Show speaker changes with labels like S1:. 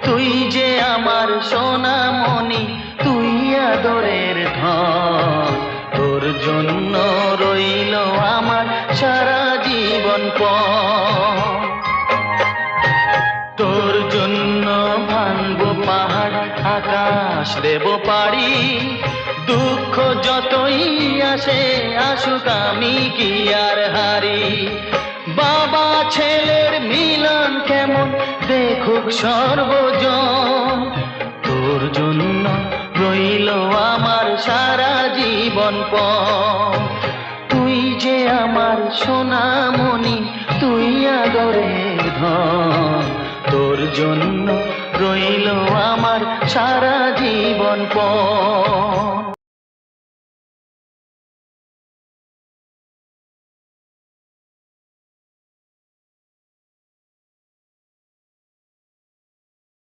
S1: তুই যে আমার সোনামণি, তুই আদরের ধন। তোর জন্য রইল আমার সারা জীবন পণ। তোর জন্য ভাঙবো পাহাড়, আকাশ দেব পাড়ি। দুঃখ যতই আসে আসুক, আমি কি আর হারি। বাবা ছেলের মিলন কেমন দেখুক সর্বজন। তোর জন্য রইল আমার সারা জীবন পণ। তুই যে আমার সোনামণি, তুই আদরের ধন। তোর জন্য রইল আমার সারা জীবন পণ।